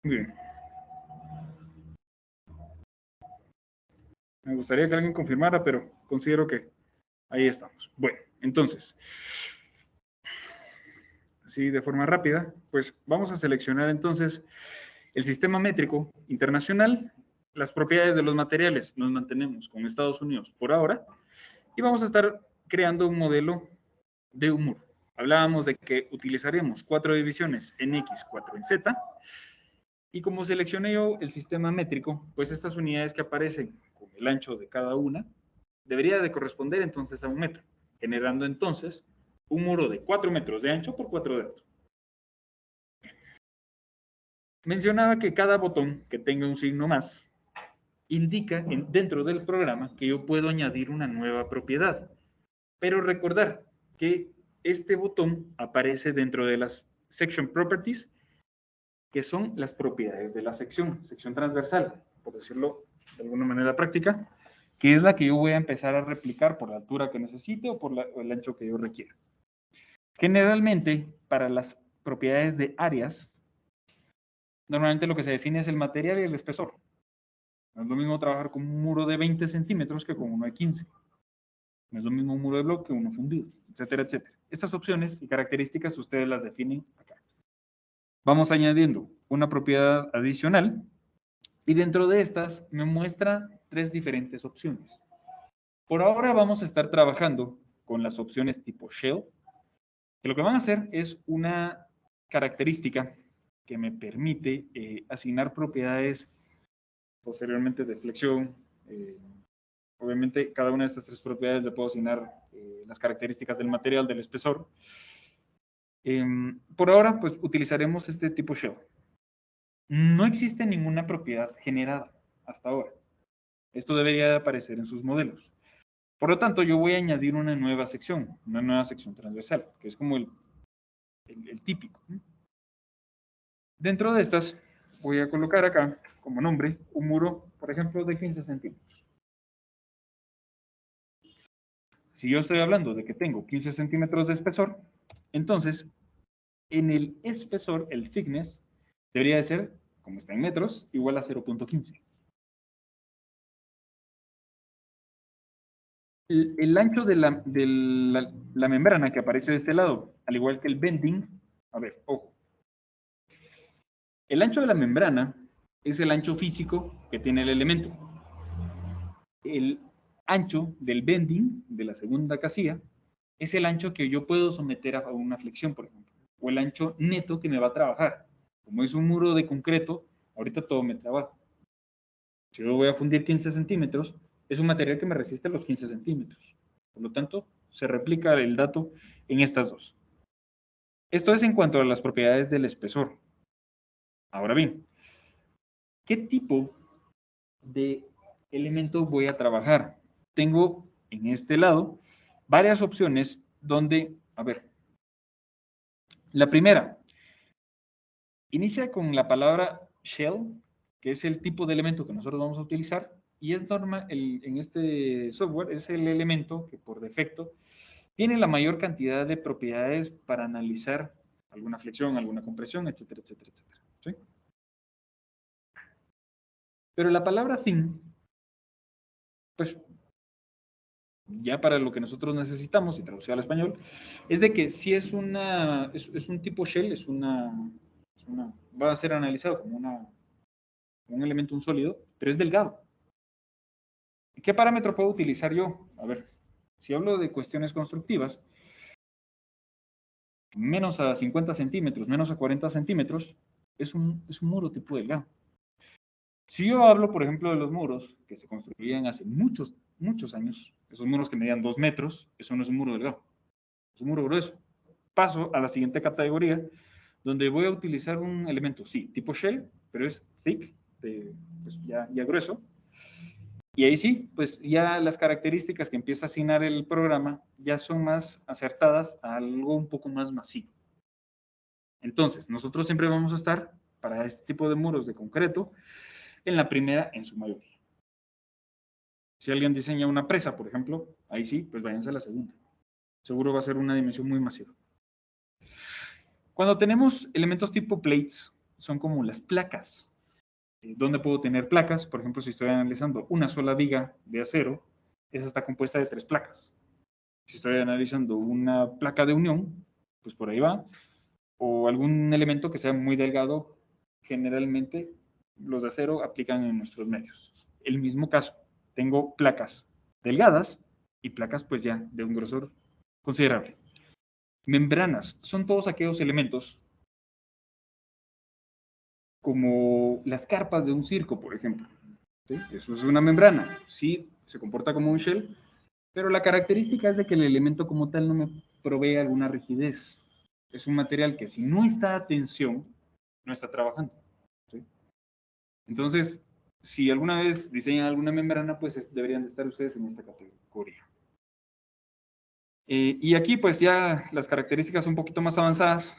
Muy bien. Me gustaría que alguien confirmara, pero considero que ahí estamos. Bueno, entonces, así de forma rápida, pues vamos a seleccionar entonces el sistema métrico internacional, las propiedades de los materiales. Nos mantenemos con Estados Unidos por ahora y vamos a estar creando un modelo de un muro. Hablábamos de que utilizaremos 4 divisiones en X, 4 en Z, y como seleccioné yo el sistema métrico, pues estas unidades que aparecen con el ancho de cada una, debería de corresponder entonces a 1 metro, generando entonces un muro de 4 metros de ancho por 4 de alto. Mencionaba que cada botón que tenga un signo más indica dentro del programa que yo puedo añadir una nueva propiedad. Pero recordar que este botón aparece dentro de las Section Properties, que son las propiedades de la sección transversal, por decirlo de alguna manera práctica, que es la que yo voy a empezar a replicar por la altura que necesite o por el ancho que yo requiera. Generalmente, para las propiedades de áreas, normalmente lo que se define es el material y el espesor. No es lo mismo trabajar con un muro de 20 centímetros que con uno de 15. No es lo mismo un muro de bloque que uno fundido, etcétera, etcétera. Estas opciones y características ustedes las definen acá. Vamos añadiendo una propiedad adicional y dentro de estas me muestra 3 diferentes opciones. Por ahora vamos a estar trabajando con las opciones tipo shell, que lo que van a hacer es una característica que me permite asignar propiedades posteriormente de flexión. Obviamente, cada una de estas 3 propiedades le puedo asignar las características del material, del espesor. Por ahora, pues utilizaremos este tipo shell. No existe ninguna propiedad generada hasta ahora. Esto debería de aparecer en sus modelos. Por lo tanto, yo voy a añadir una nueva sección transversal, que es como el típico. Dentro de estas, voy a colocar acá como nombre un muro, por ejemplo, de 15 centímetros. Si yo estoy hablando de que tengo 15 centímetros de espesor, entonces en el espesor, el thickness, debería de ser, como está en metros, igual a 0.15. El ancho de la membrana que aparece de este lado, al igual que el bending, a ver, ojo. El ancho de la membrana es el ancho físico que tiene el elemento. El ancho del bending, de la segunda casilla, es el ancho que yo puedo someter a una flexión, por ejemplo, o el ancho neto que me va a trabajar. Como es un muro de concreto, ahorita todo me trabaja. Si yo voy a fundir 15 centímetros, es un material que me resiste los 15 centímetros. Por lo tanto, se replica el dato en estas dos. Esto es en cuanto a las propiedades del espesor. Ahora bien, ¿qué tipo de elemento voy a trabajar? Tengo en este lado varias opciones donde, a ver, la primera, inicia con la palabra shell, que es el tipo de elemento que nosotros vamos a utilizar, y es normal, en este software es el elemento que por defecto tiene la mayor cantidad de propiedades para analizar alguna flexión, alguna compresión, etcétera, etcétera, etcétera. ¿Sí? Pero la palabra thin, pues ya para lo que nosotros necesitamos, y traducido al español, es de que si es es un tipo shell, va a ser analizado como un elemento, un sólido, pero es delgado. ¿Qué parámetro puedo utilizar yo? A ver, si hablo de cuestiones constructivas, menos a 50 centímetros, menos a 40 centímetros, es un muro tipo delgado. Si yo hablo, por ejemplo, de los muros que se construían hace muchos, muchos años, esos muros que medían 2 metros, eso no es un muro delgado, es un muro grueso. Paso a la siguiente categoría, donde voy a utilizar un elemento, sí, tipo shell, pero es thick, pues ya grueso. Y ahí sí, pues ya las características que empieza a asignar el programa ya son más acertadas a algo un poco más masivo. Entonces, nosotros siempre vamos a estar, para este tipo de muros de concreto, en la primera en su mayoría. Si alguien diseña una presa, por ejemplo, ahí sí, pues váyanse a la segunda. Seguro va a ser una dimensión muy masiva. Cuando tenemos elementos tipo plates, son como las placas. ¿Dónde puedo tener placas? Por ejemplo, si estoy analizando una sola viga de acero, esa está compuesta de 3 placas. Si estoy analizando una placa de unión, pues por ahí va. O algún elemento que sea muy delgado, generalmente los de acero aplican en nuestros medios. El mismo caso, tengo placas delgadas y placas pues ya de un grosor considerable. Membranas son todos aquellos elementos como las carpas de un circo, por ejemplo. ¿Sí? Eso es una membrana. Sí, se comporta como un shell, pero la característica es de que el elemento como tal no me provee alguna rigidez. Es un material que si no está a tensión, no está trabajando. ¿Sí? Entonces, si alguna vez diseñan alguna membrana, pues deberían de estar ustedes en esta categoría. Y aquí, pues ya las características un poquito más avanzadas,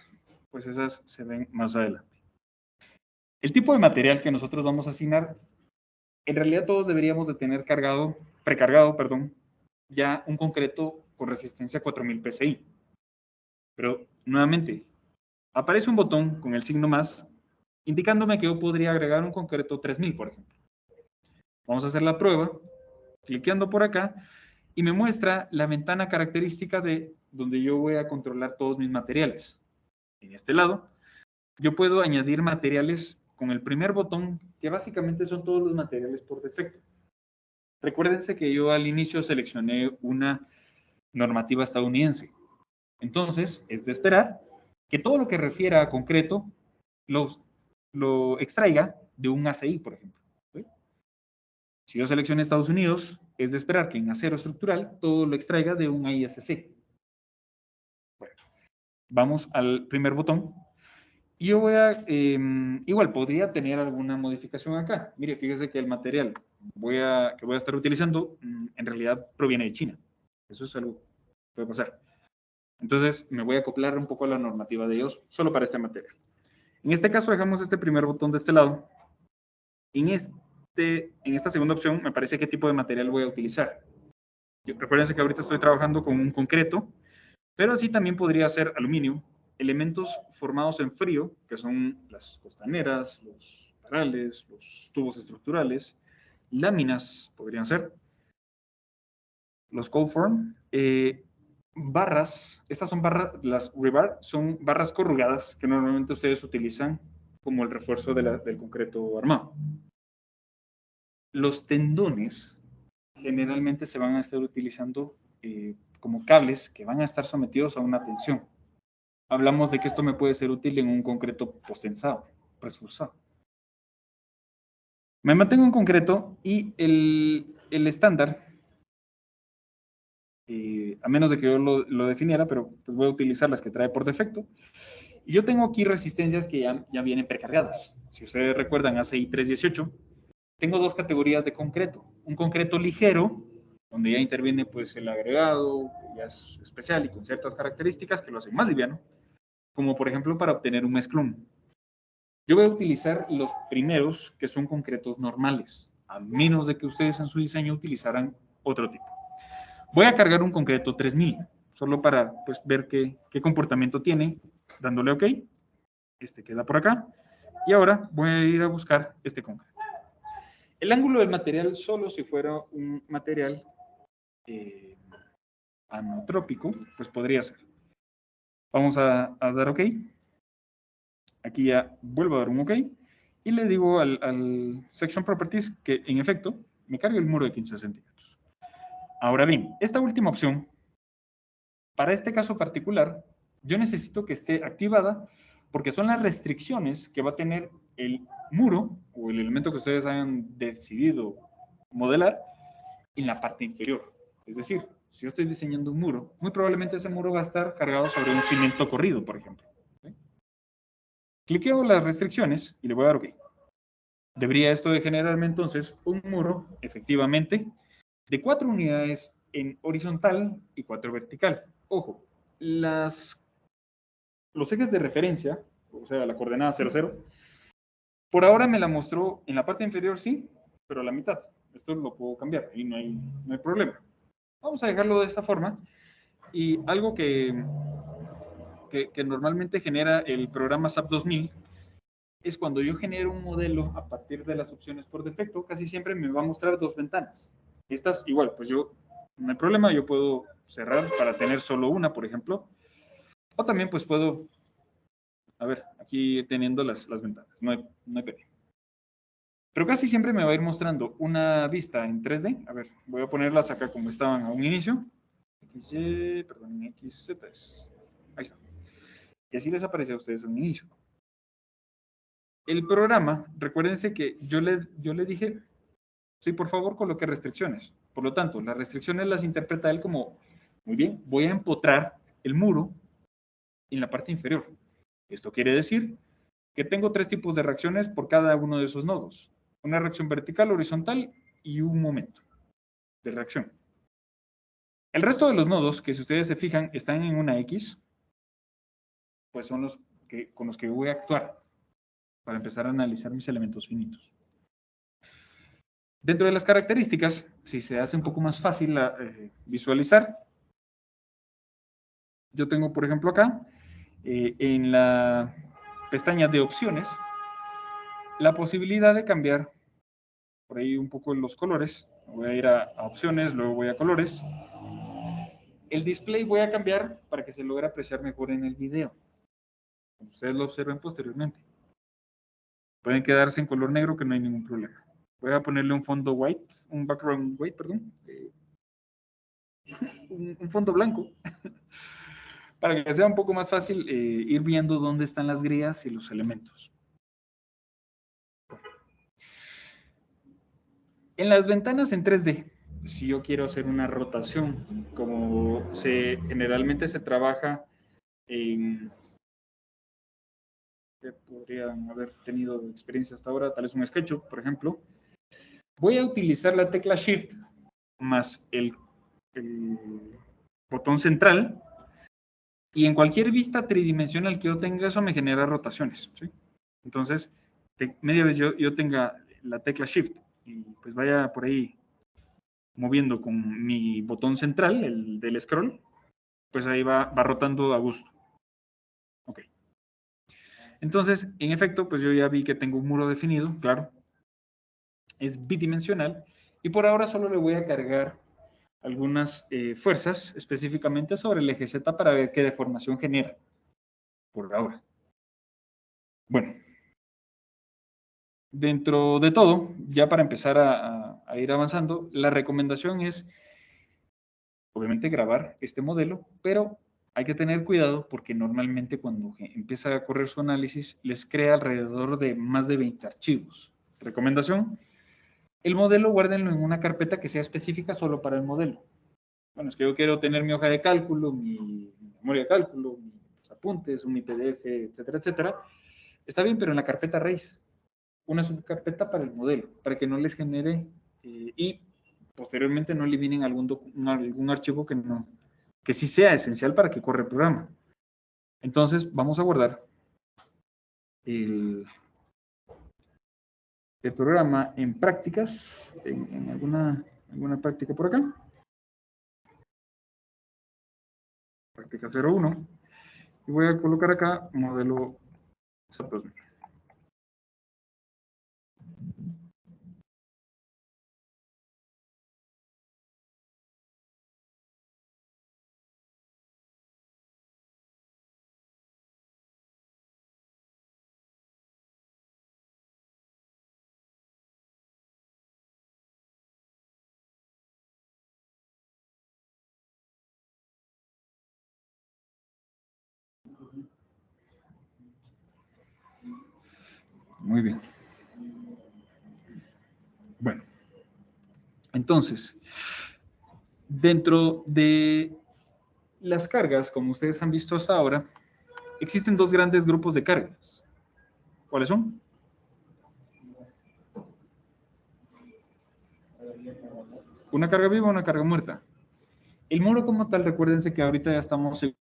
pues esas se ven más adelante. El tipo de material que nosotros vamos a asignar, en realidad todos deberíamos de tener precargado, ya un concreto con resistencia a 4000 PSI. Pero, nuevamente, aparece un botón con el signo más, indicándome que yo podría agregar un concreto 3000, por ejemplo. Vamos a hacer la prueba, cliqueando por acá, y me muestra la ventana característica de donde yo voy a controlar todos mis materiales. En este lado, yo puedo añadir materiales con el primer botón, que básicamente son todos los materiales por defecto. Recuérdense que yo al inicio seleccioné una normativa estadounidense. Entonces, es de esperar que todo lo que refiera a concreto lo extraiga de un ACI, por ejemplo. ¿Sí? Si yo seleccioné Estados Unidos, es de esperar que en acero estructural todo lo extraiga de un ISC. Bueno, vamos al primer botón. Y yo voy a, igual podría tener alguna modificación acá. Mire, fíjese que el material que voy a estar utilizando en realidad proviene de China. Eso es algo que puede pasar. Entonces me voy a acoplar un poco a la normativa de ellos solo para este material. En este caso dejamos este primer botón de este lado. En esta segunda opción me parece qué tipo de material voy a utilizar. Recuérdense que ahorita estoy trabajando con un concreto, pero así también podría ser aluminio, elementos formados en frío, que son las costaneras, los parales, los tubos estructurales, láminas podrían ser, los cold form, barras, estas son barras, las rebar son barras corrugadas que normalmente ustedes utilizan como el refuerzo del concreto armado. Los tendones generalmente se van a estar utilizando como cables que van a estar sometidos a una tensión. Hablamos de que esto me puede ser útil en un concreto postensado, presforzado. Me mantengo en concreto y el estándar, a menos de que yo lo definiera, pero pues voy a utilizar las que trae por defecto. Y yo tengo aquí resistencias que ya vienen precargadas. Si ustedes recuerdan ACI 318, tengo dos categorías de concreto. Un concreto ligero, donde ya interviene pues el agregado, que ya es especial y con ciertas características que lo hacen más liviano, como por ejemplo para obtener un mezclón. Yo voy a utilizar los primeros, que son concretos normales, a menos de que ustedes en su diseño utilizaran otro tipo. Voy a cargar un concreto 3000, solo para pues, ver qué comportamiento tiene, dándole OK. Este queda por acá. Y ahora voy a ir a buscar este concreto. El ángulo del material, solo si fuera un material anotrópico, pues podría ser. Vamos a dar OK. Aquí ya vuelvo a dar un OK. Y le digo al Section Properties que, en efecto, me cargue el muro de 15 centímetros. Ahora bien, esta última opción, para este caso particular, yo necesito que esté activada porque son las restricciones que va a tener el muro o el elemento que ustedes hayan decidido modelar en la parte inferior. Es decir, si yo estoy diseñando un muro, muy probablemente ese muro va a estar cargado sobre un cimiento corrido, por ejemplo. ¿Sí? Cliqueo las restricciones y le voy a dar OK. Debería esto de generarme entonces un muro, efectivamente, de 4 unidades en horizontal y 4 vertical. Ojo, los ejes de referencia, o sea, la coordenada 00, por ahora me la mostró en la parte inferior, sí, pero a la mitad. Esto lo puedo cambiar, ahí no hay problema. Vamos a dejarlo de esta forma. Y algo que normalmente genera el programa SAP 2000 es cuando yo genero un modelo a partir de las opciones por defecto, casi siempre me va a mostrar dos ventanas. Estas, igual, pues yo, no hay problema, yo puedo cerrar para tener solo una, por ejemplo, o también pues puedo, a ver, aquí teniendo las ventanas, no hay peligro. Pero casi siempre me va a ir mostrando una vista en 3D. A ver, voy a ponerlas acá como estaban a un inicio. XY, perdón, XZ. Ahí está. Y así les aparece a ustedes a un inicio. El programa, recuérdense que yo le dije, sí, por favor, coloque restricciones. Por lo tanto, las restricciones las interpreta él como, muy bien, voy a empotrar el muro en la parte inferior. Esto quiere decir que tengo tres tipos de reacciones por cada uno de esos nodos. Una reacción vertical, horizontal y un momento de reacción. El resto de los nodos, que si ustedes se fijan, están en una X, pues son los que, con los que voy a actuar para empezar a analizar mis elementos finitos. Dentro de las características, si se hace un poco más fácil visualizar, yo tengo, por ejemplo, acá, en la pestaña de opciones, la posibilidad de cambiar por ahí un poco los colores. Voy a ir a opciones, luego voy a colores. El display voy a cambiar para que se logre apreciar mejor en el video. Como ustedes lo observen posteriormente. Pueden quedarse en color negro que no hay ningún problema. Voy a ponerle un fondo white, un background white, perdón. Un fondo blanco. Para que sea un poco más fácil ir viendo dónde están las grías y los elementos. En las ventanas en 3D, si yo quiero hacer una rotación, como generalmente se trabaja en que podrían haber tenido experiencia hasta ahora, tal vez un SketchUp, por ejemplo, voy a utilizar la tecla Shift más el botón central y en cualquier vista tridimensional que yo tenga, eso me genera rotaciones. ¿Sí? Entonces, media vez yo tenga la tecla Shift y pues vaya por ahí moviendo con mi botón central, el del scroll, pues ahí va rotando a gusto. Ok. Entonces, en efecto, pues yo ya vi que tengo un muro definido, claro, es bidimensional, y por ahora solo le voy a cargar algunas fuerzas específicamente sobre el eje Z para ver qué deformación genera, por ahora. Bueno, dentro de todo, ya para empezar a ir avanzando, la recomendación es, obviamente, grabar este modelo, pero hay que tener cuidado porque normalmente cuando empieza a correr su análisis, les crea alrededor de más de 20 archivos. Recomendación, el modelo guárdenlo en una carpeta que sea específica solo para el modelo. Bueno, es que yo quiero tener mi hoja de cálculo, mi memoria de cálculo, mis apuntes, mi PDF, etcétera, etcétera. Está bien, pero en la carpeta raíz, una subcarpeta para el modelo, para que no les genere y posteriormente no eliminen algún archivo que sí sea esencial para que corra el programa. Entonces, vamos a guardar el, el programa en prácticas, en alguna práctica por acá. Práctica 01. Y voy a colocar acá modelo SAP 2000. Muy bien. Bueno, entonces, dentro de las cargas, como ustedes han visto hasta ahora, existen dos grandes grupos de cargas. ¿Cuáles son? Una carga viva y una carga muerta. El muro como tal, recuérdense que ahorita ya estamos en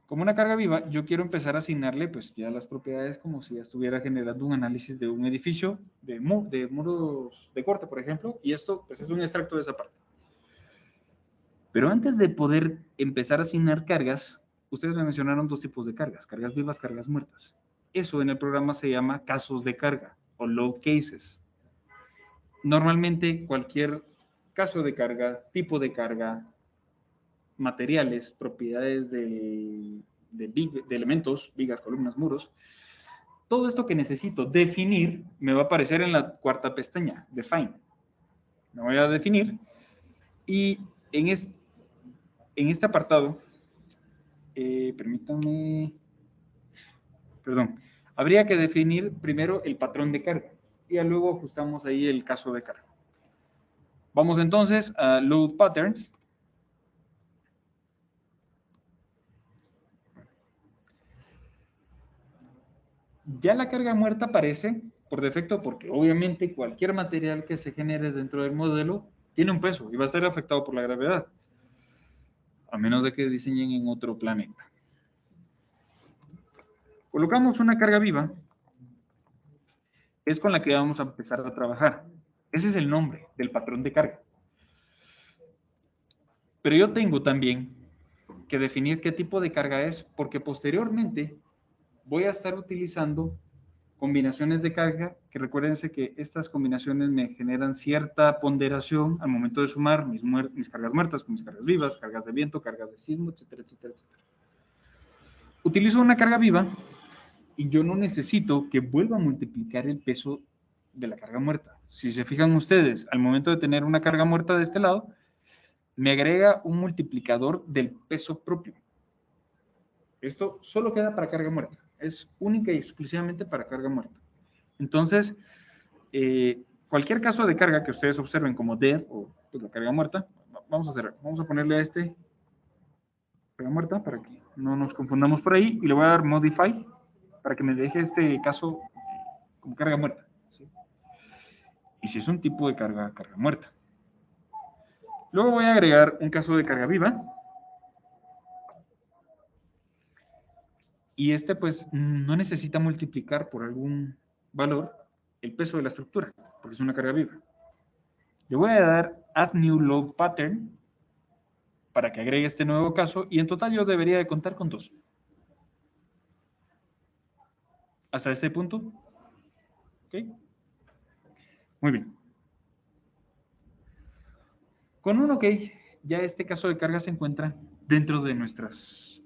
Como una carga viva, yo quiero empezar a asignarle pues ya las propiedades como si ya estuviera generando un análisis de un edificio, de muros de corte, por ejemplo, y esto pues es un extracto de esa parte. Pero antes de poder empezar a asignar cargas, ustedes me mencionaron dos tipos de cargas vivas, cargas muertas. Eso en el programa se llama casos de carga o load cases. Normalmente cualquier caso de carga, tipo de carga, materiales, propiedades de elementos, vigas, columnas, muros, todo esto que necesito definir me va a aparecer en la cuarta pestaña, Define. Me voy a definir y en este apartado, permítanme, perdón, habría que definir primero el patrón de carga y luego ajustamos ahí el caso de carga. Vamos entonces a Load Patterns. Ya la carga muerta aparece por defecto porque obviamente cualquier material que se genere dentro del modelo tiene un peso y va a estar afectado por la gravedad, a menos de que diseñen en otro planeta. Colocamos una carga viva, es con la que vamos a empezar a trabajar. Ese es el nombre del patrón de carga. Pero yo tengo también que definir qué tipo de carga es, porque posteriormente voy a estar utilizando combinaciones de carga, que recuérdense que estas combinaciones me generan cierta ponderación al momento de sumar mis cargas muertas con mis cargas vivas, cargas de viento, cargas de sismo, etcétera, etcétera, etcétera. Utilizo una carga viva y yo no necesito que vuelva a multiplicar el peso de la carga muerta. Si se fijan ustedes, al momento de tener una carga muerta de este lado, me agrega un multiplicador del peso propio. Esto solo queda para carga muerta. Es única y exclusivamente para carga muerta. Entonces, cualquier caso de carga que ustedes observen como dead o pues, la carga muerta, vamos a ponerle a este carga muerta para que no nos confundamos por ahí y le voy a dar modify para que me deje este caso como carga muerta. ¿Sí? Y si es un tipo de carga muerta. Luego voy a agregar un caso de carga viva. Y este pues no necesita multiplicar por algún valor el peso de la estructura, porque es una carga viva. Le voy a dar Add New Load Pattern para que agregue este nuevo caso y en total yo debería de contar con 2. Hasta este punto. ¿Ok? Muy bien. Con un OK, ya este caso de carga se encuentra dentro de nuestros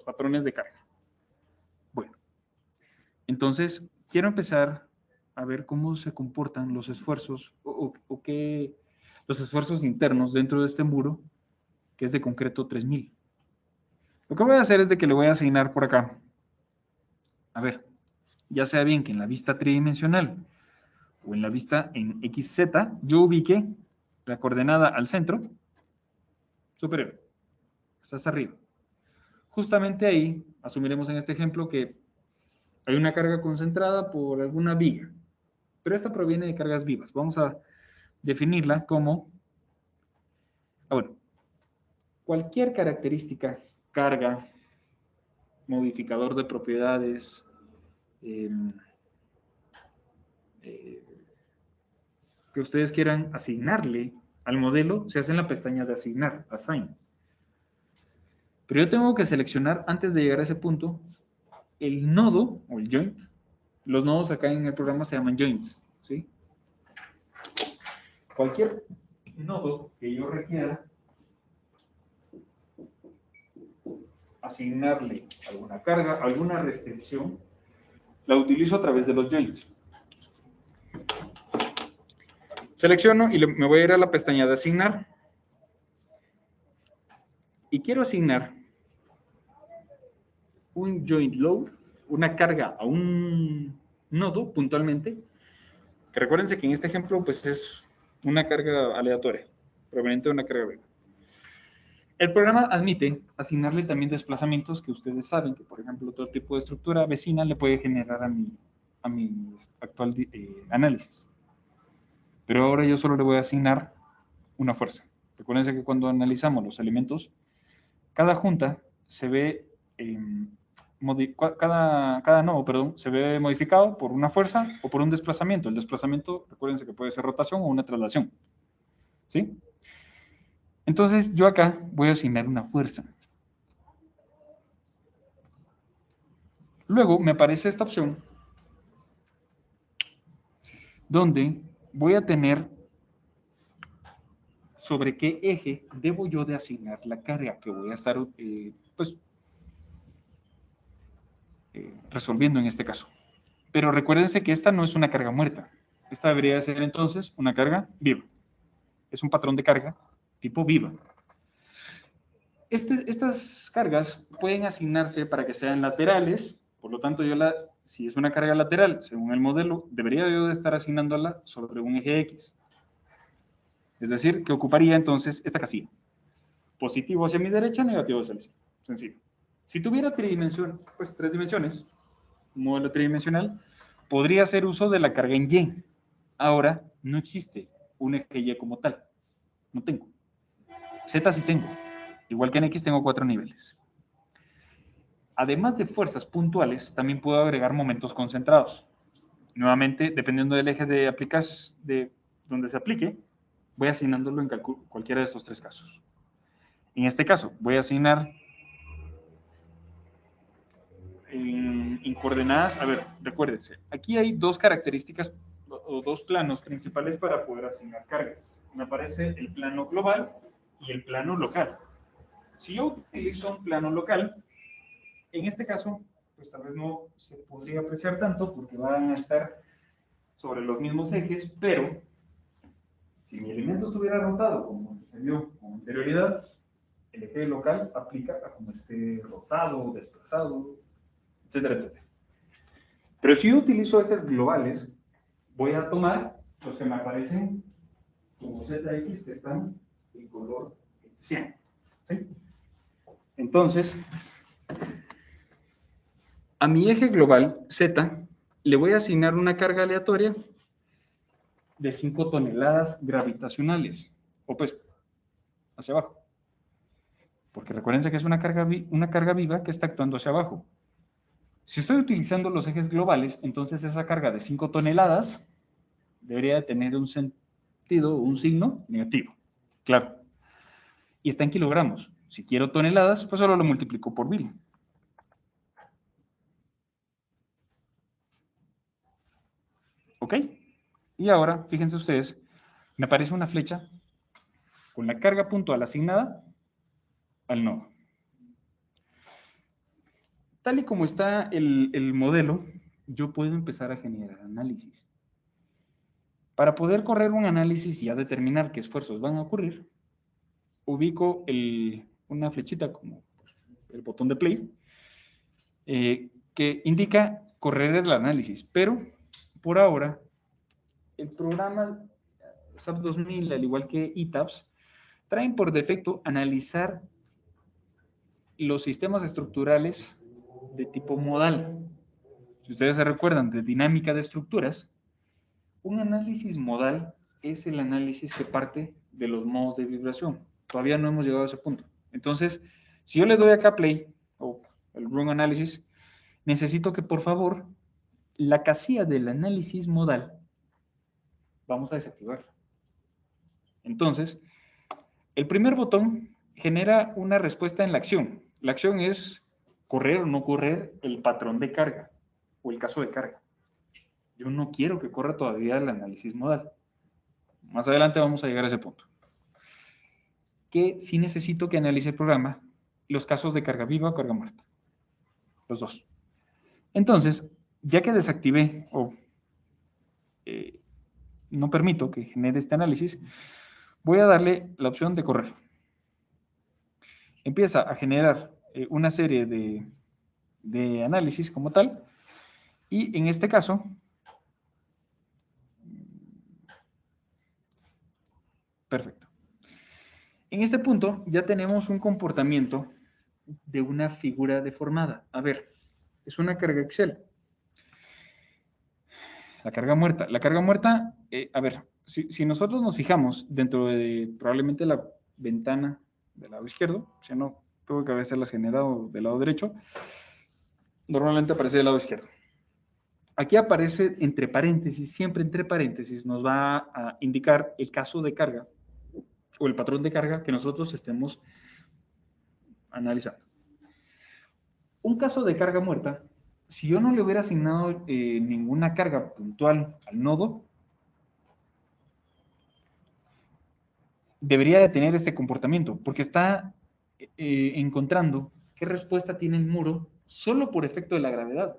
patrones de carga. Bueno, entonces quiero empezar a ver cómo se comportan los esfuerzos o qué los esfuerzos internos dentro de este muro, que es de concreto 3000. Lo que voy a hacer es de que le voy a asignar por acá. A ver, ya sea bien que en la vista tridimensional o en la vista en XZ, yo ubique la coordenada al centro superior. Está hasta arriba. Justamente ahí, asumiremos en este ejemplo que hay una carga concentrada por alguna viga, pero esta proviene de cargas vivas. Vamos a definirla como, bueno, cualquier característica, carga, modificador de propiedades, que ustedes quieran asignarle al modelo, se hace en la pestaña de asignar, assign. Pero yo tengo que seleccionar, antes de llegar a ese punto, el nodo o el joint. Los nodos acá en el programa se llaman joints, ¿sí? Cualquier nodo que yo requiera asignarle alguna carga, alguna restricción, la utilizo a través de los joints. Selecciono y me voy a ir a la pestaña de asignar. Y quiero asignar un joint load, una carga a un nodo puntualmente, que recuérdense que en este ejemplo pues es una carga aleatoria, proveniente de una carga viva. El programa admite asignarle también desplazamientos que ustedes saben que, por ejemplo, otro tipo de estructura vecina le puede generar a mi actual análisis. Pero ahora yo solo le voy a asignar una fuerza. Recuérdense que cuando analizamos los elementos, cada junta se ve cada nodo, perdón, se ve modificado por una fuerza o por un desplazamiento. El desplazamiento, recuérdense que puede ser rotación o una traslación. ¿Sí? Entonces, yo acá voy a asignar una fuerza. Luego me aparece esta opción donde voy a tener sobre qué eje debo yo de asignar la carga que voy a estar resolviendo en este caso. Pero recuérdense que esta no es una carga muerta. Esta debería ser entonces una carga viva. Es un patrón de carga tipo viva. Estas cargas pueden asignarse para que sean laterales. Por lo tanto, si es una carga lateral, según el modelo, debería yo de estar asignándola sobre un eje X. Es decir, que ocuparía entonces esta casilla. Positivo hacia mi derecha, negativo hacia la izquierda. Sencillo. Si tuviera tres dimensiones, un modelo tridimensional, podría hacer uso de la carga en Y. Ahora, no existe un eje Y como tal. No tengo. Z sí tengo. Igual que en X tengo 4 niveles. Además de fuerzas puntuales, también puedo agregar momentos concentrados. Nuevamente, dependiendo del eje de donde se aplique, voy asignándolo en cualquiera de estos tres casos. En este caso, voy a asignar en coordenadas. A ver, recuérdense, aquí hay dos características o dos planos principales para poder asignar cargas. Me aparece el plano global y el plano local. Si yo utilizo un plano local, en este caso, pues tal vez no se podría apreciar tanto porque van a estar sobre los mismos ejes, pero si mi elemento estuviera rotado como se vio con anterioridad, el eje local aplica a como esté rotado, desplazado, etcétera, etcétera. Pero si yo utilizo ejes globales, voy a tomar los que me aparecen como ZX que están en color 100. ¿Sí? Entonces, a mi eje global Z le voy a asignar una carga aleatoria de 5 toneladas gravitacionales, o pues hacia abajo. Porque recuérdense que es una carga viva que está actuando hacia abajo. Si estoy utilizando los ejes globales, entonces esa carga de 5 toneladas debería de tener un sentido, un signo negativo. Claro. Y está en kilogramos. Si quiero toneladas, pues solo lo multiplico por 1000. ¿Ok? Y ahora, fíjense ustedes, me aparece una flecha con la carga puntual asignada al nodo. Tal y como está el modelo, yo puedo empezar a generar análisis. Para poder correr un análisis y ya determinar qué esfuerzos van a ocurrir, ubico una flechita como el botón de play, que indica correr el análisis, pero por ahora el programa SAP 2000, al igual que ETABS, traen por defecto analizar los sistemas estructurales de tipo modal. Si ustedes se recuerdan de dinámica de estructuras, un análisis modal es el análisis que parte de los modos de vibración. Todavía no hemos llegado a ese punto. Entonces, si yo le doy acá play o el run análisis, necesito que por favor la casilla del análisis modal vamos a desactivarla. Entonces, el primer botón genera una respuesta en la acción. La acción es correr o no correr el patrón de carga o el caso de carga. Yo no quiero que corra todavía el análisis modal. Más adelante vamos a llegar a ese punto. Que sí necesito que analice el programa los casos de carga viva o carga muerta. Los dos. Entonces, ya que desactivé o no permito que genere este análisis, voy a darle la opción de correr. Empieza a generar una serie de análisis como tal, y en este caso, perfecto. En este punto ya tenemos un comportamiento de una figura deformada. A ver, es una carga Excel. La carga muerta. La carga muerta, a ver, si nosotros nos fijamos dentro de probablemente la ventana del lado izquierdo, o sea, no, Tuve que haberlas generado del lado derecho. Normalmente aparece del lado izquierdo. Aquí aparece entre paréntesis, siempre entre paréntesis, nos va a indicar el caso de carga o el patrón de carga que nosotros estemos analizando. Un caso de carga muerta, si yo no le hubiera asignado ninguna carga puntual al nodo, debería de tener este comportamiento, porque está encontrando qué respuesta tiene el muro solo por efecto de la gravedad.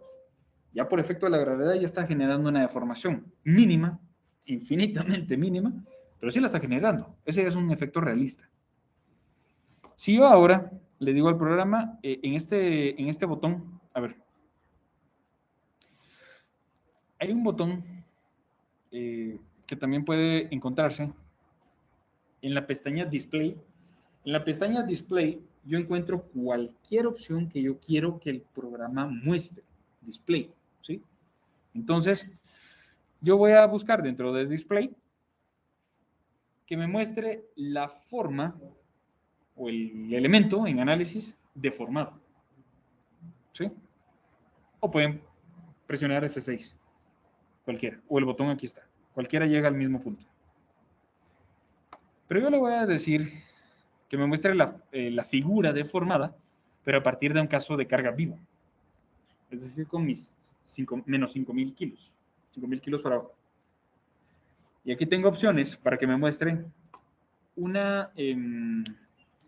Ya por efecto de la gravedad ya está generando una deformación mínima, infinitamente mínima, pero sí la está generando. Ese es un efecto realista. Si yo ahora le digo al programa, en este botón, a ver, hay un botón que también puede encontrarse en la pestaña Display. En la pestaña Display yo encuentro cualquier opción que yo quiero que el programa muestre. Display, ¿sí? Entonces, yo voy a buscar dentro de Display que me muestre la forma o el elemento en análisis deformado, ¿sí? O pueden presionar F6, cualquiera, o el botón aquí está. Cualquiera llega al mismo punto. Pero yo le voy a decir que me muestre la figura deformada, pero a partir de un caso de carga vivo. Es decir, con mis menos 5.000 kilos. 5.000 kilos para abajo. Y aquí tengo opciones para que me muestre una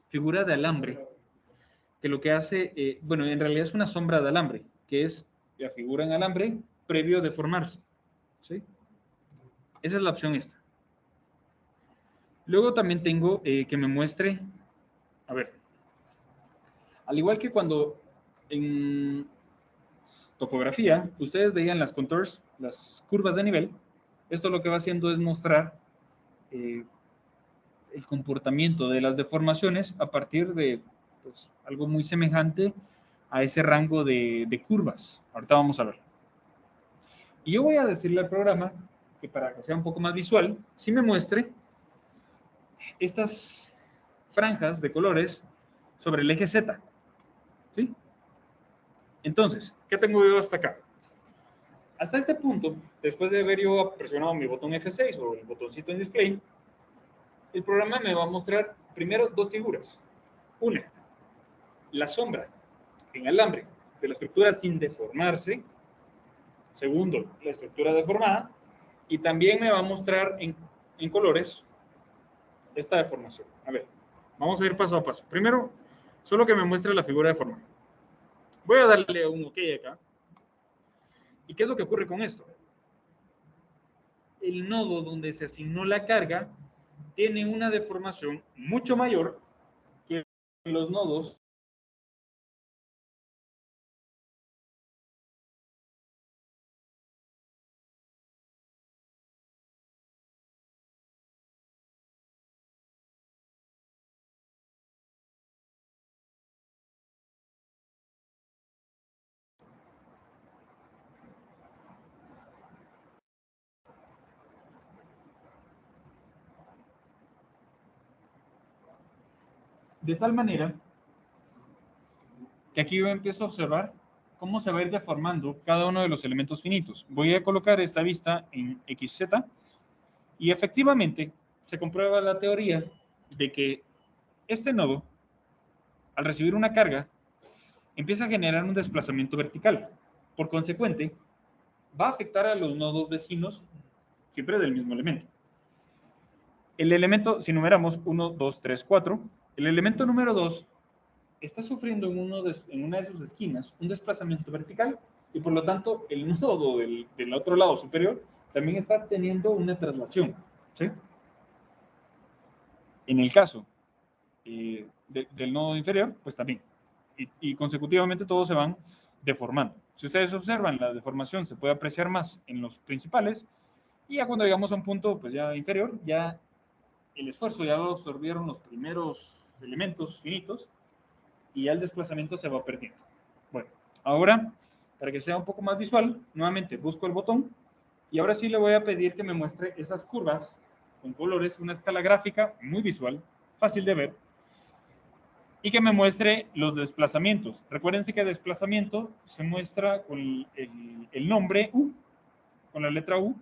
figura de alambre, que lo que hace, bueno, en realidad es una sombra de alambre, que es la figura en alambre previo a deformarse. ¿Sí? Esa es la opción esta. Luego también tengo que me muestre, a ver, al igual que cuando en topografía ustedes veían las contours, las curvas de nivel, esto lo que va haciendo es mostrar el comportamiento de las deformaciones a partir de pues, algo muy semejante a ese rango de curvas. Ahorita vamos a ver. Y yo voy a decirle al programa que para que sea un poco más visual, sí me muestre estas franjas de colores sobre el eje Z. ¿Sí? Entonces, ¿qué tengo yo hasta acá? Hasta este punto, después de haber yo presionado mi botón F6 o el botoncito en display, el programa me va a mostrar primero dos figuras. Una, la sombra en alambre de la estructura sin deformarse. Segundo, la estructura deformada. Y también me va a mostrar en colores esta deformación. A ver, vamos a ir paso a paso. Primero, solo que me muestre la figura deformada. Voy a darle un OK acá. ¿Y qué es lo que ocurre con esto? El nodo donde se asignó la carga tiene una deformación mucho mayor que los nodos de tal manera que aquí yo empiezo a observar cómo se va a ir deformando cada uno de los elementos finitos. Voy a colocar esta vista en XZ y efectivamente se comprueba la teoría de que este nodo, al recibir una carga, empieza a generar un desplazamiento vertical. Por consecuente, va a afectar a los nodos vecinos siempre del mismo elemento. El elemento, si numeramos 1, 2, 3, 4, el elemento número 2 está sufriendo en una de sus esquinas un desplazamiento vertical y por lo tanto el nodo del otro lado superior también está teniendo una traslación. ¿Sí? En el caso del nodo inferior, pues también. Y consecutivamente todos se van deformando. Si ustedes observan, la deformación se puede apreciar más en los principales y ya cuando llegamos a un punto pues ya inferior, ya el esfuerzo ya lo absorbieron los primeros elementos finitos y ya el desplazamiento se va perdiendo. Bueno, ahora, para que sea un poco más visual, nuevamente busco el botón y ahora sí le voy a pedir que me muestre esas curvas con colores, una escala gráfica muy visual, fácil de ver. y que me muestre los desplazamientos. Recuérdense que desplazamiento se muestra con el nombre U, con la letra U,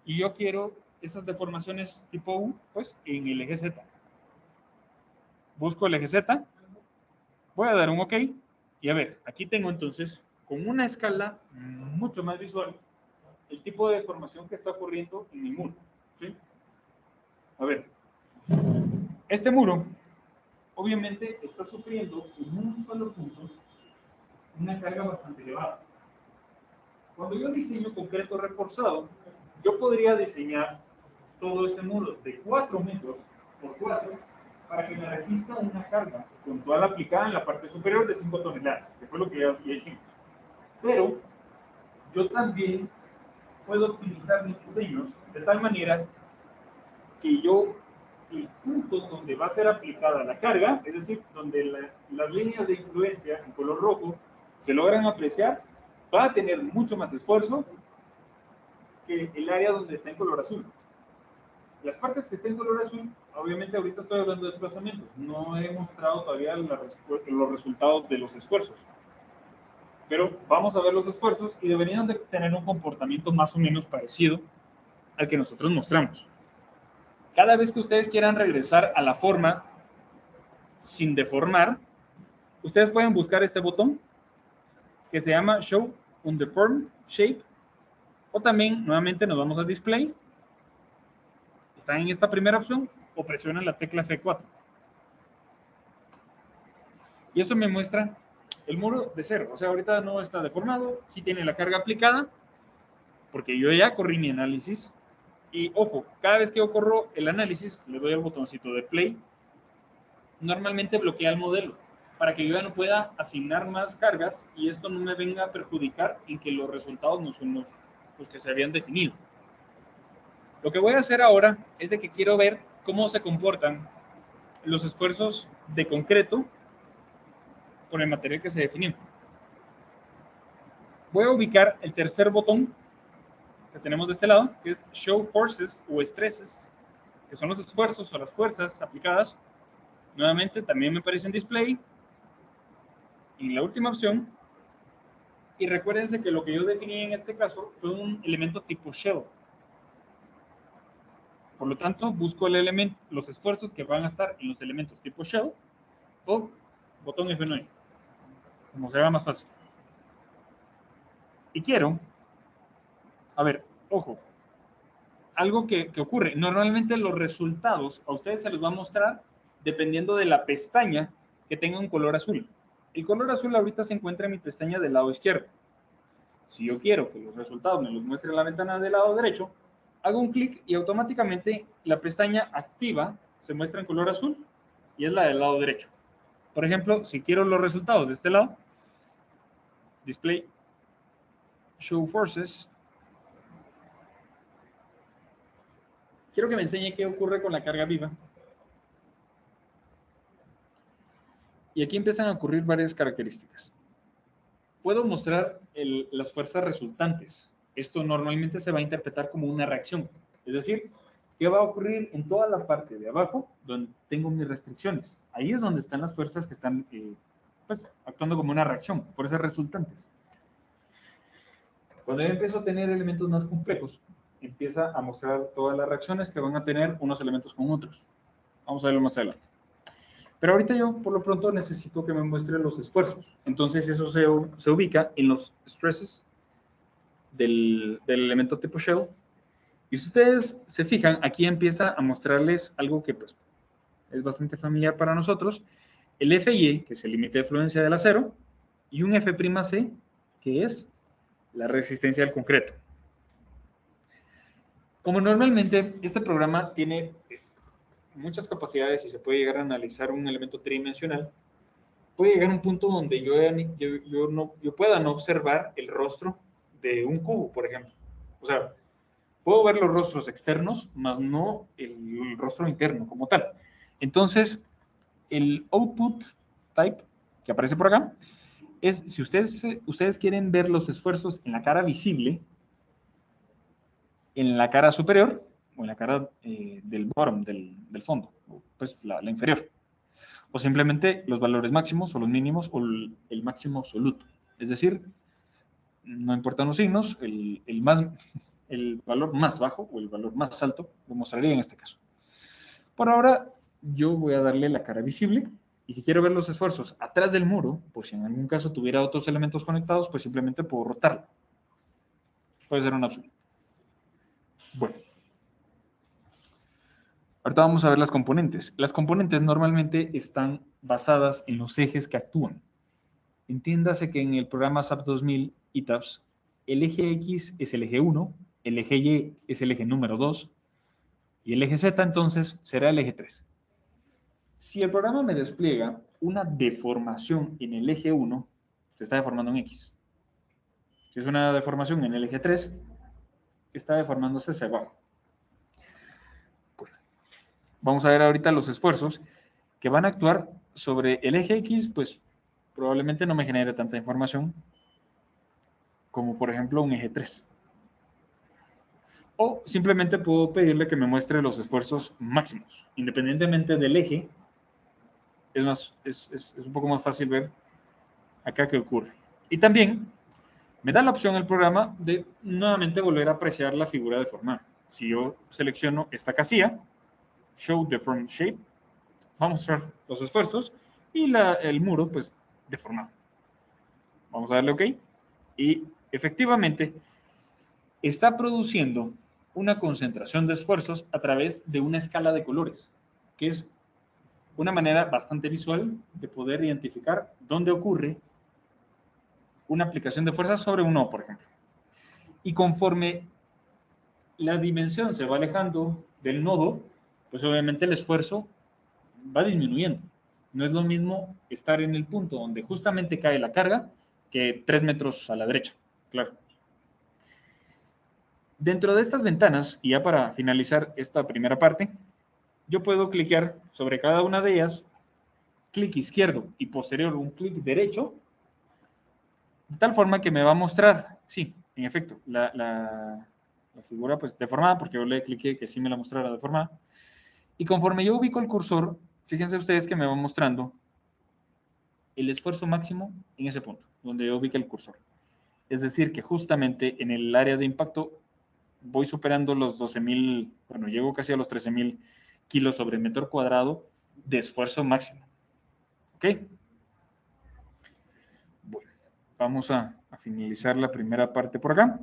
y yo quiero esas deformaciones tipo U, pues en el eje Z. Busco el eje Z, voy a dar un OK, y a ver, aquí tengo entonces, con una escala mucho más visual, el tipo de deformación que está ocurriendo en mi muro. ¿Sí? A ver, este muro obviamente está sufriendo en un solo punto una carga bastante elevada. Cuando yo diseño concreto reforzado, yo podría diseñar todo ese muro de 4 metros por 4 para que me resista una carga puntual aplicada en la parte superior de 5 toneladas, que fue lo que ya hicimos. Pero yo también puedo optimizar mis diseños de tal manera que yo, el punto donde va a ser aplicada la carga, es decir, donde las líneas de influencia en color rojo se logran apreciar, va a tener mucho más esfuerzo que el área donde está en color azul. Las partes que estén en color azul, obviamente ahorita estoy hablando de desplazamientos, no he mostrado todavía los resultados de los esfuerzos. Pero vamos a ver los esfuerzos y deberían de tener un comportamiento más o menos parecido al que nosotros mostramos. Cada vez que ustedes quieran regresar a la forma sin deformar, ustedes pueden buscar este botón que se llama Show Undeformed Shape, o también nuevamente nos vamos a Display. Están en esta primera opción o presionan la tecla F4. Y eso me muestra el muro de cero. O sea, ahorita no está deformado, sí tiene la carga aplicada, porque yo ya corrí mi análisis. Y ojo, cada vez que yo corro el análisis, le doy al botoncito de Play. Normalmente bloquea el modelo para que yo ya no pueda asignar más cargas y esto no me venga a perjudicar en que los resultados no son los que se habían definido. Lo que voy a hacer ahora es de que quiero ver cómo se comportan los esfuerzos de concreto con el material que se definió. Voy a ubicar el tercer botón que tenemos de este lado, que es Show Forces o Estreses, que son los esfuerzos o las fuerzas aplicadas. Nuevamente también me aparece en Display. Y la última opción, y recuérdense que lo que yo definí en este caso fue un elemento tipo shell. Por lo tanto, busco el elemento, los esfuerzos que van a estar en los elementos tipo shell o botón F9, como se haga más fácil. Y quiero, a ver, ojo, algo que ocurre. Normalmente los resultados a ustedes se los va a mostrar dependiendo de la pestaña que tenga un color azul. El color azul ahorita se encuentra en mi pestaña del lado izquierdo. Si yo quiero que los resultados me los muestre en la ventana del lado derecho, hago un clic y automáticamente la pestaña activa se muestra en color azul y es la del lado derecho. Por ejemplo, si quiero los resultados de este lado, Display, Show Forces, quiero que me enseñe qué ocurre con la carga viva. Y aquí empiezan a ocurrir varias características. Puedo mostrar las fuerzas resultantes. Esto normalmente se va a interpretar como una reacción. Es decir, ¿qué va a ocurrir en toda la parte de abajo donde tengo mis restricciones? Ahí es donde están las fuerzas que están pues, actuando como una reacción, fuerzas resultantes. Cuando yo empiezo a tener elementos más complejos, empieza a mostrar todas las reacciones que van a tener unos elementos con otros. Vamos a verlo más adelante. Pero ahorita yo, por lo pronto, necesito que me muestre los esfuerzos. Entonces, eso se ubica en los stresses del elemento tipo shell. Y si ustedes se fijan, aquí empieza a mostrarles algo que pues, es bastante familiar para nosotros. El FY, que es el límite de fluencia del acero, y un F'C, que es la resistencia del concreto. Como normalmente este programa tiene muchas capacidades y se puede llegar a analizar un elemento tridimensional, puede llegar a un punto donde yo pueda no observar el rostro de un cubo, por ejemplo. O sea, puedo ver los rostros externos, más no el rostro interno como tal. Entonces, el output type que aparece por acá es, si ustedes quieren ver los esfuerzos en la cara visible, en la cara superior o en la cara del bottom, del fondo, pues la inferior. o simplemente los valores máximos o los mínimos o el máximo absoluto. Es decir, no importan los signos, el valor más bajo o el valor más alto lo mostraría en este caso. Por ahora, yo voy a darle la cara visible y si quiero ver los esfuerzos atrás del muro, por si en algún caso tuviera otros elementos conectados, pues simplemente puedo rotarlo. Puede ser una opción. Bueno. Ahorita vamos a ver las componentes. Las componentes normalmente están basadas en los ejes que actúan. Entiéndase que en el programa SAP 2000 ETABS, el eje X es el eje 1, el eje Y es el eje número 2 y el eje Z entonces será el eje 3. Si el programa me despliega una deformación en el eje 1, se está deformando en X. Si es una deformación en el eje 3, está deformándose hacia abajo. Vamos a ver ahorita los esfuerzos que van a actuar sobre el eje X, pues probablemente no me genere tanta información como por ejemplo un eje 3. O simplemente puedo pedirle que me muestre los esfuerzos máximos. Independientemente del eje, es un poco más fácil ver acá qué ocurre. Y también me da la opción el programa de nuevamente volver a apreciar la figura deformada. Si yo selecciono esta casilla, Show Deformed Shape, va a mostrar los esfuerzos y el muro pues deformado. Vamos a darle OK. Y efectivamente está produciendo una concentración de esfuerzos a través de una escala de colores, que es una manera bastante visual de poder identificar dónde ocurre una aplicación de fuerza sobre un nodo, por ejemplo. Y conforme la dimensión se va alejando del nodo, pues obviamente el esfuerzo va disminuyendo. No es lo mismo estar en el punto donde justamente cae la carga que 3 metros a la derecha, claro. Dentro de estas ventanas, y ya para finalizar esta primera parte, yo puedo cliquear sobre cada una de ellas, clic izquierdo y posterior un clic derecho, de tal forma que me va a mostrar, sí, en efecto, la figura pues deformada, porque yo le cliqué que sí me la mostrara deformada. Y conforme yo ubico el cursor, fíjense ustedes que me va mostrando el esfuerzo máximo en ese punto, donde yo ubique el cursor. Es decir, que justamente en el área de impacto voy superando los 12.000, bueno, llego casi a los 13.000 kilos sobre metro cuadrado de esfuerzo máximo. ¿Ok? Bueno, vamos a finalizar la primera parte por acá.